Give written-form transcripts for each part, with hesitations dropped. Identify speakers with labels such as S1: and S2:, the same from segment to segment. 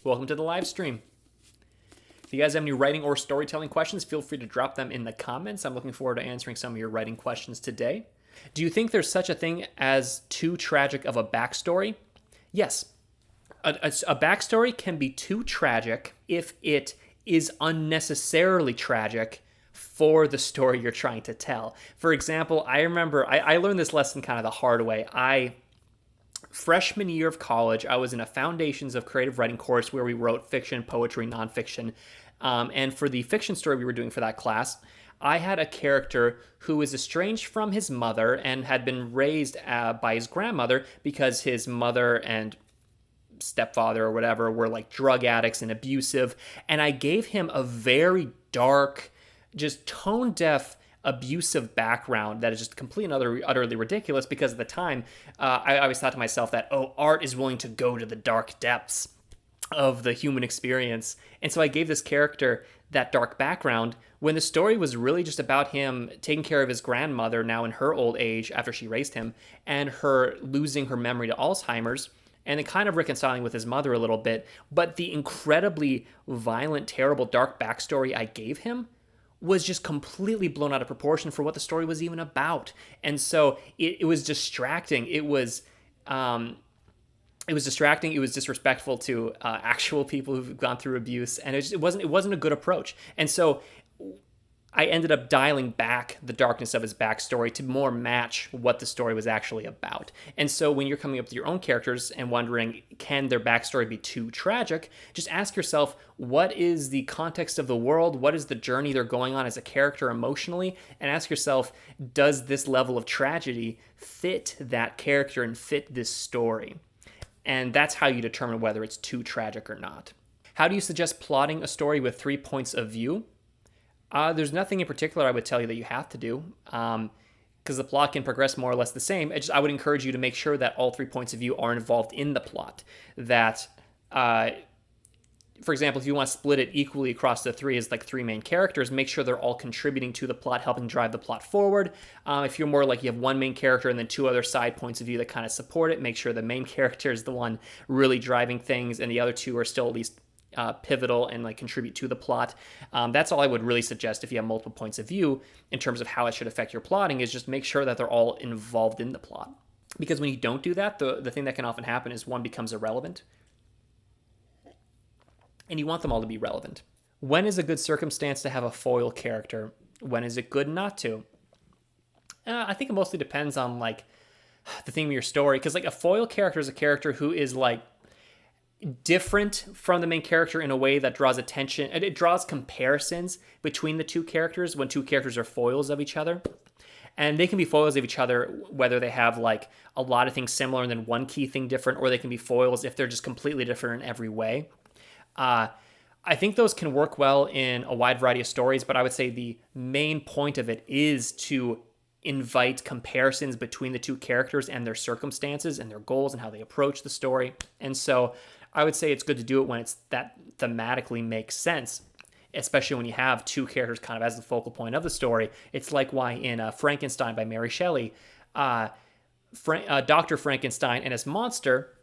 S1: Welcome to the live stream. If you guys have any writing or storytelling questions, feel free to drop them in the comments. I'm looking forward to answering some of your writing questions today. Do you think there's such a thing as too tragic of a backstory? Yes. A backstory can be too tragic if it is unnecessarily tragic for the story you're trying to tell. For example, I remember I learned this lesson kind of the hard way. Freshman year of college, I was in a Foundations of Creative Writing course where we wrote fiction, poetry, nonfiction. And for the fiction story we were doing for that class, I had a character who was estranged from his mother and had been raised by his grandmother because his mother and stepfather or whatever were like drug addicts and abusive. And I gave him a very dark, just tone deaf, abusive background that is just completely and utterly ridiculous because at the time I always thought to myself that, oh, art is willing to go to the dark depths of the human experience. And so I gave this character that dark background when the story was really just about him taking care of his grandmother now in her old age after she raised him, and her losing her memory to Alzheimer's, and then kind of reconciling with his mother a little bit. But the incredibly violent, terrible, dark backstory I gave him was just completely blown out of proportion for what the story was even about. And so it was distracting. It was distracting. It was disrespectful to actual people who've gone through abuse, and it wasn't a good approach. And so I ended up dialing back the darkness of his backstory to more match what the story was actually about. And so when you're coming up with your own characters and wondering, can their backstory be too tragic? Just ask yourself, what is the context of the world? What is the journey they're going on as a character emotionally? And ask yourself, does this level of tragedy fit that character and fit this story? And that's how you determine whether it's too tragic or not. How do you suggest plotting a story with 3 points of view? There's nothing in particular I would tell you that you have to do, because the plot can progress more or less the same. I would encourage you to make sure that all 3 points of view are involved in the plot. That, for example, if you want to split it equally across the 3 as like 3 main characters, make sure they're all contributing to the plot, helping drive the plot forward. If you're more like you have 1 main character and then 2 other side points of view that kind of support it, make sure the main character is the one really driving things and the other 2 are still at least pivotal and like contribute to the plot. That's all I would really suggest if you have multiple points of view in terms of how it should affect your plotting, is just make sure that they're all involved in the plot. Because when you don't do that, the thing that can often happen is one becomes irrelevant. And you want them all to be relevant. When is a good circumstance to have a foil character? When is it good not to? I think it mostly depends on like the theme of your story. Because like a foil character is a character who is like different from the main character in a way that draws attention. It draws comparisons between the 2 characters when 2 characters are foils of each other. And they can be foils of each other whether they have like a lot of things similar and then one key thing different, or they can be foils if they're just completely different in every way. I think those can work well in a wide variety of stories, but I would say the main point of it is to invite comparisons between the 2 characters and their circumstances and their goals and how they approach the story. And so I would say it's good to do it when it's that thematically makes sense, especially when you have 2 characters kind of as the focal point of the story. It's like why in Frankenstein by Mary Shelley, Dr. Frankenstein and his monster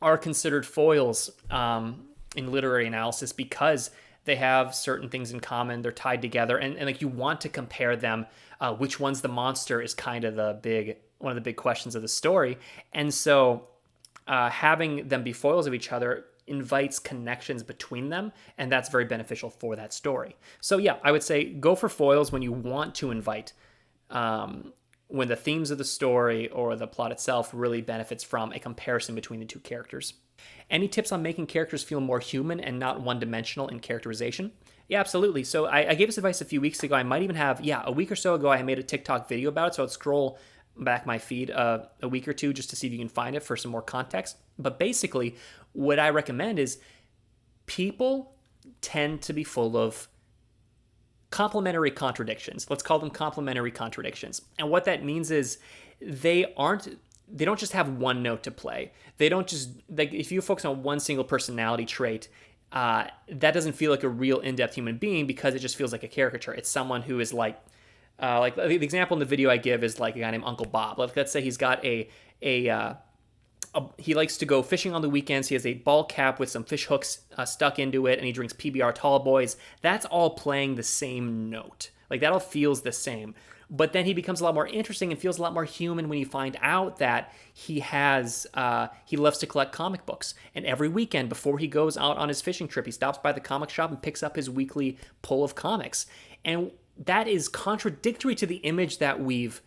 S1: are considered foils in literary analysis because they have certain things in common. They're tied together, and like you want to compare them. Which one's the monster is kind of one of the big questions of the story. And so having them be foils of each other invites connections between them, and that's very beneficial for that story. So yeah, I would say go for foils when you want to invite, when the themes of the story or the plot itself really benefits from a comparison between the 2 characters. Any tips on making characters feel more human and not one-dimensional in characterization? Yeah, absolutely. So I gave this advice a few weeks ago. I might even have, a week or so ago, I made a TikTok video about it. So I'd scroll back my feed a week or 2 just to see if you can find it for some more context. But basically, what I recommend is people tend to be full of complementary contradictions. Let's call them complementary contradictions. And what that means is they don't just have one note to play. They don't just, like, if you focus on one single personality trait, that doesn't feel like a real in-depth human being because it just feels like a caricature. It's someone who is like the example in the video I give is like a guy named Uncle Bob. Let's say he's got a he likes to go fishing on the weekends. He has a ball cap with some fish hooks stuck into it, and he drinks PBR Tall Boys. That's all playing the same note. Like, that all feels the same. But then he becomes a lot more interesting and feels a lot more human when you find out that he loves to collect comic books. And every weekend before he goes out on his fishing trip, he stops by the comic shop and picks up his weekly pull of comics. And that is contradictory to the image that we've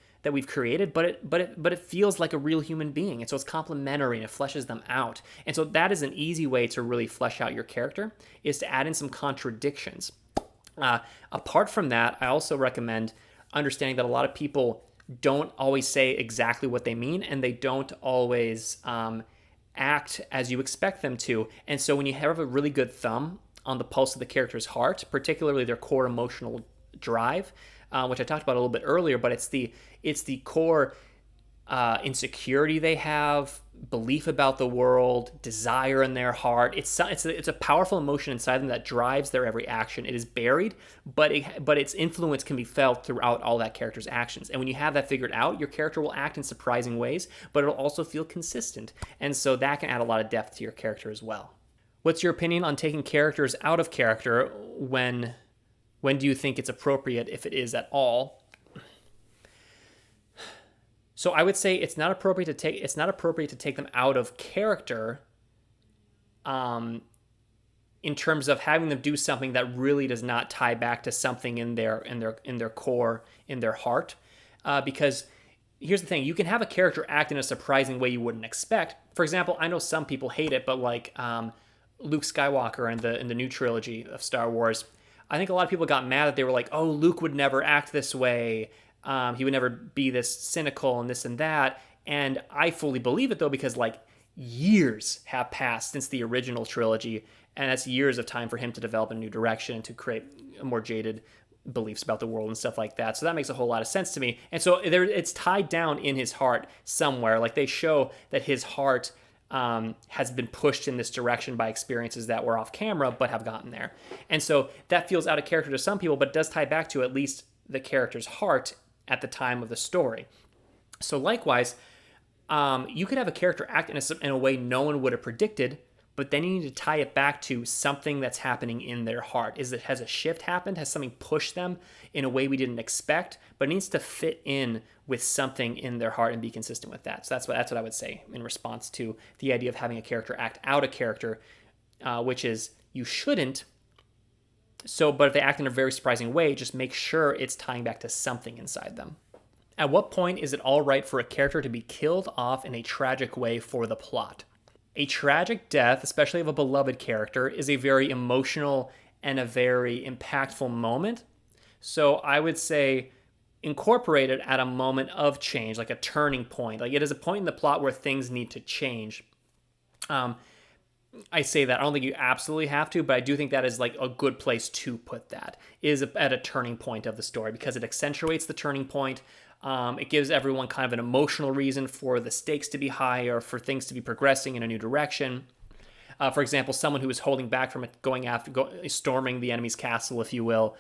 S1: created, but it feels like a real human being. And so it's complementary and it fleshes them out. And so that is an easy way to really flesh out your character, is to add in some contradictions. Apart from that, I also recommend understanding that a lot of people don't always say exactly what they mean, and they don't always act as you expect them to. And so when you have a really good thumb on the pulse of the character's heart, particularly their core emotional drive, which I talked about a little bit earlier, but it's the core insecurity they have, belief about the world, desire in their heart. It's a powerful emotion inside them that drives their every action. It is buried, but its influence can be felt throughout all that character's actions. And when you have that figured out, your character will act in surprising ways, but it'll also feel consistent. And so that can add a lot of depth to your character as well. What's your opinion on taking characters out of character? When do you think it's appropriate, if it is at all? So I would say it's not appropriate to take them out of character, in terms of having them do something that really does not tie back to something in their core, in their heart. Because here's the thing: you can have a character act in a surprising way you wouldn't expect. For example, I know some people hate it, but like Luke Skywalker in the new trilogy of Star Wars, I think a lot of people got mad that they were like, "Oh, Luke would never act this way. He would never be this cynical and this and that." And I fully believe it, though, because like years have passed since the original trilogy, and that's years of time for him to develop a new direction, to create more jaded beliefs about the world and stuff like that. So that makes a whole lot of sense to me. And so it's tied down in his heart somewhere. Like, they show that his heart has been pushed in this direction by experiences that were off camera but have gotten there. And so that feels out of character to some people, but does tie back to at least the character's heart at the time of the story. So likewise, you could have a character act in a way no one would have predicted, but then you need to tie it back to something that's happening in their heart. Has a shift happened? Has something pushed them in a way we didn't expect? But it needs to fit in with something in their heart and be consistent with that. So that's what I would say in response to the idea of having a character act out a character, which is you shouldn't. But if they act in a very surprising way, just make sure it's tying back to something inside them. At what point is it all right for a character to be killed off in a tragic way for the plot? A tragic death, especially of a beloved character, is a very emotional and a very impactful moment. So I would say incorporate it at a moment of change, like a turning point. Like, it is a point in the plot where things need to change. I say that. I don't think you absolutely have to, but I do think that is like a good place to put that, is at a turning point of the story, because it accentuates the turning point. It gives everyone kind of an emotional reason for the stakes to be high, or for things to be progressing in a new direction. For example, someone who is holding back from it, storming the enemy's castle, if you will.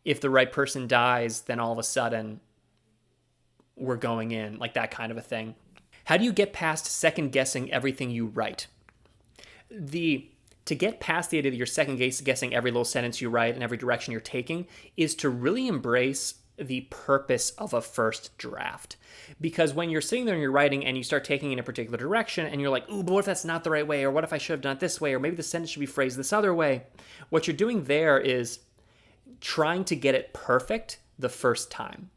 S1: If the right person dies, then all of a sudden we're going in, like that kind of a thing. How do you get past second guessing everything you write? To get past the idea that you're second guessing every little sentence you write and every direction you're taking is to really embrace the purpose of a first draft. Because when you're sitting there and you're writing and you start taking in a particular direction and you're like, ooh, but what if that's not the right way? Or what if I should have done it this way? Or maybe the sentence should be phrased this other way. What you're doing there is trying to get it perfect the first time.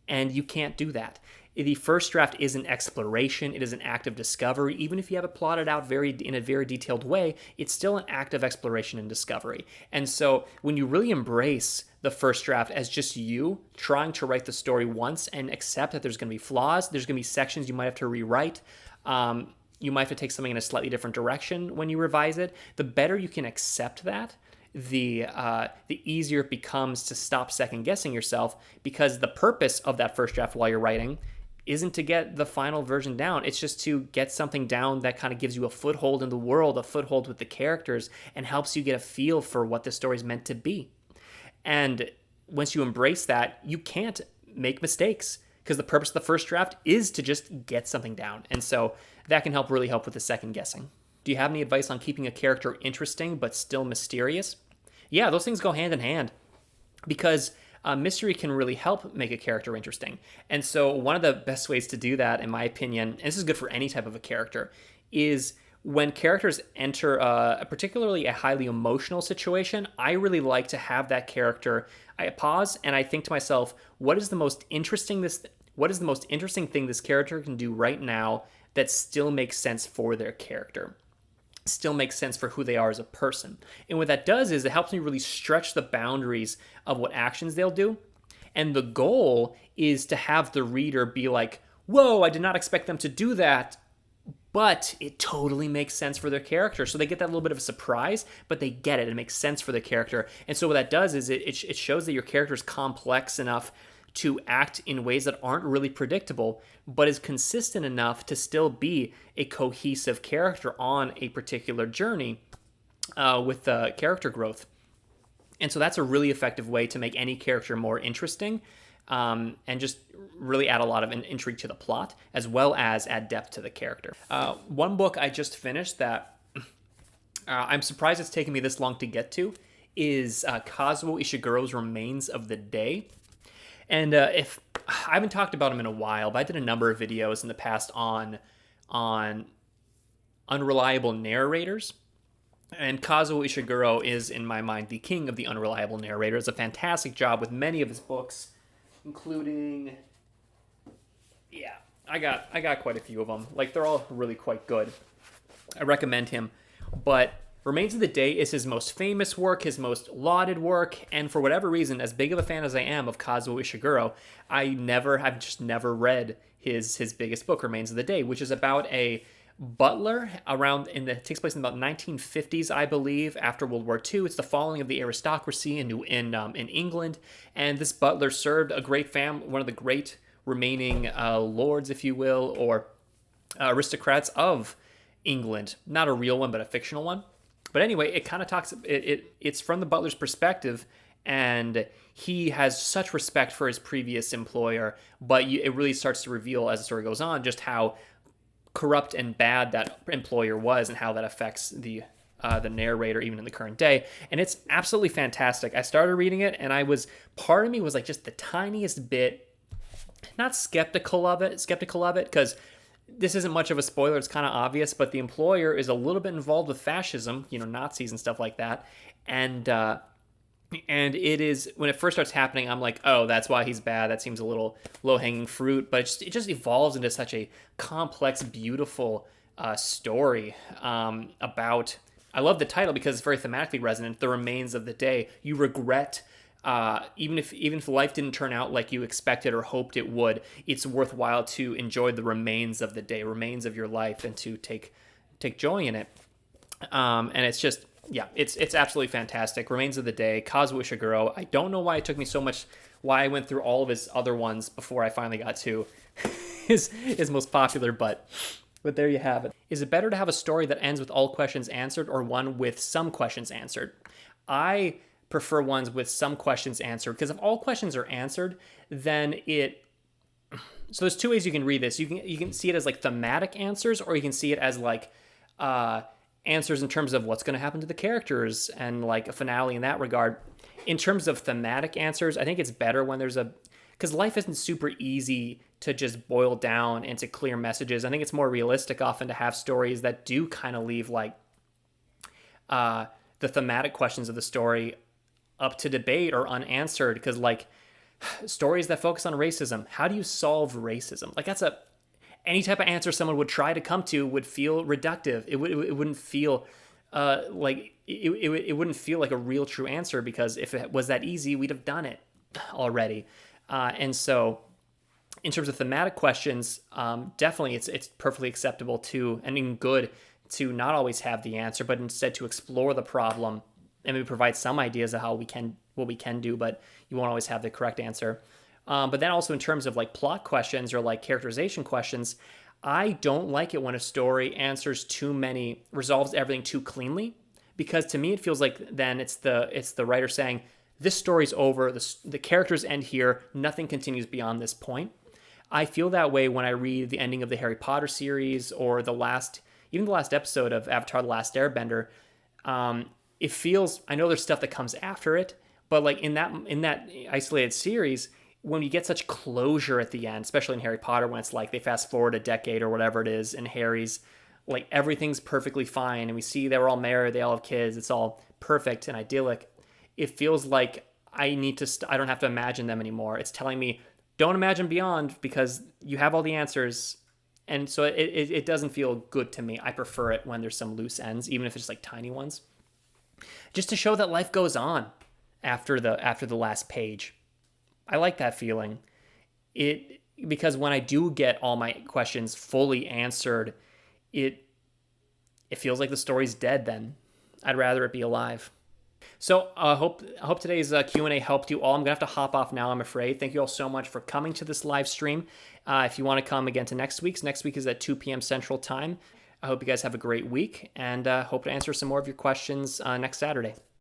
S1: And you can't do that. The first draft is an exploration. It is an act of discovery. Even if you have it plotted out in a very detailed way, it's still an act of exploration and discovery. And so when you really embrace the first draft as just you trying to write the story once and accept that there's going to be flaws, there's going to be sections you might have to rewrite, you might have to take something in a slightly different direction when you revise it, the better you can accept that, the easier it becomes to stop second guessing yourself, because the purpose of that first draft while you're writing isn't to get the final version down. It's just to get something down that kind of gives you a foothold in the world, a foothold with the characters, and helps you get a feel for what the story's meant to be. And once you embrace that, you can't make mistakes. because the purpose of the first draft is to just get something down. And so that can really help with the second guessing. Do you have any advice on keeping a character interesting but still mysterious? Yeah, those things go hand in hand, because mystery can really help make a character interesting. And so one of the best ways to do that, in my opinion, and this is good for any type of a character, is when characters enter particularly a highly emotional situation, I really like to have that character. I pause and I think to myself, what is the most interesting thing this character can do right now that still makes sense for their character, still makes sense for who they are as a person. And what that does is it helps me really stretch the boundaries of what actions they'll do. And the goal is to have the reader be like, whoa, I did not expect them to do that, but it totally makes sense for their character. So they get that little bit of a surprise, but they get it. It makes sense for their character. And so what that does is it shows that your character is complex enough to act in ways that aren't really predictable, but is consistent enough to still be a cohesive character on a particular journey with character growth. And so that's a really effective way to make any character more interesting, and just really add a lot of intrigue to the plot, as well as add depth to the character. One book I just finished that I'm surprised it's taken me this long to get to is Kazuo Ishiguro's Remains of the Day. And if I haven't talked about him in a while, but I did a number of videos in the past on unreliable narrators. And Kazuo Ishiguro is, in my mind, the king of the unreliable narrator. Does a fantastic job with many of his books, including, I got quite a few of them. Like, they're all really quite good. I recommend him. But Remains of the Day is his most famous work, his most lauded work, and for whatever reason, as big of a fan as I am of Kazuo Ishiguro, I've just never read his biggest book, Remains of the Day, which is about a butler it takes place in about 1950s, I believe, after World War II. It's the falling of the aristocracy in England, and this butler served a great family, one of the great remaining lords, if you will, or aristocrats of England. Not a real one, but a fictional one. But anyway, it kind of talks. It's from the butler's perspective, and he has such respect for his previous employer. But it really starts to reveal as the story goes on just how corrupt and bad that employer was, and how that affects the narrator even in the current day. And it's absolutely fantastic. I started reading it, and part of me was like just the tiniest bit, not skeptical of it, because this isn't much of a spoiler, it's kind of obvious, but the employer is a little bit involved with fascism, Nazis and stuff like that. And it is, when it first starts happening, I'm like, oh, that's why he's bad. That seems a little low-hanging fruit, but it just evolves into such a complex, beautiful story about, I love the title because it's very thematically resonant, The Remains of the Day. You regret, even if life didn't turn out like you expected or hoped it would, it's worthwhile to enjoy the remains of the day, remains of your life, and to take joy in it. And it's just, it's absolutely fantastic. Remains of the Day, Kazuo Ishiguro. I don't know why it took me so much, why I went through all of his other ones before I finally got to his most popular, but there you have it. Is it better to have a story that ends with all questions answered, or one with some questions answered? I prefer ones with some questions answered, because if all questions are answered, then so there's two ways you can read this. You can see it as like thematic answers, or you can see it as like answers in terms of what's going to happen to the characters and like a finale in that regard. In terms of thematic answers, I think it's better when because life isn't super easy to just boil down into clear messages. I think it's more realistic often to have stories that do kind of leave like the thematic questions of the story up to debate or unanswered, because like stories that focus on racism, how do you solve racism? Like any type of answer someone would try to come to would feel reductive. It wouldn't feel like it wouldn't feel like a real true answer, because if it was that easy, we'd have done it already. And so in terms of thematic questions, definitely it's perfectly acceptable and even good to not always have the answer, but instead to explore the problem and maybe provide some ideas of what we can do, but you won't always have the correct answer. But then also in terms of like plot questions or like characterization questions, I don't like it when a story resolves everything too cleanly, because to me it feels like then it's the writer saying, this story's over, the characters end here, nothing continues beyond this point. I feel that way when I read the ending of the Harry Potter series or even the last episode of Avatar: The Last Airbender. It feels, I know there's stuff that comes after it, but like in that isolated series, when you get such closure at the end, especially in Harry Potter, when it's like they fast forward a decade or whatever it is, and Harry's like everything's perfectly fine, and we see they were all married, they all have kids, it's all perfect and idyllic. It feels like I don't have to imagine them anymore. It's telling me don't imagine beyond because you have all the answers. And so it doesn't feel good to me. I prefer it when there's some loose ends, even if it's like tiny ones, just to show that life goes on after the last page. I like that feeling. It Because when I do get all my questions fully answered, it it feels like the story's dead then. I'd rather it be alive. So I hope today's Q&A helped you all. I'm going to have to hop off now, I'm afraid. Thank you all so much for coming to this live stream. If you want to come again to next week is at 2 p.m. Central Time. I hope you guys have a great week, and hope to answer some more of your questions next Saturday.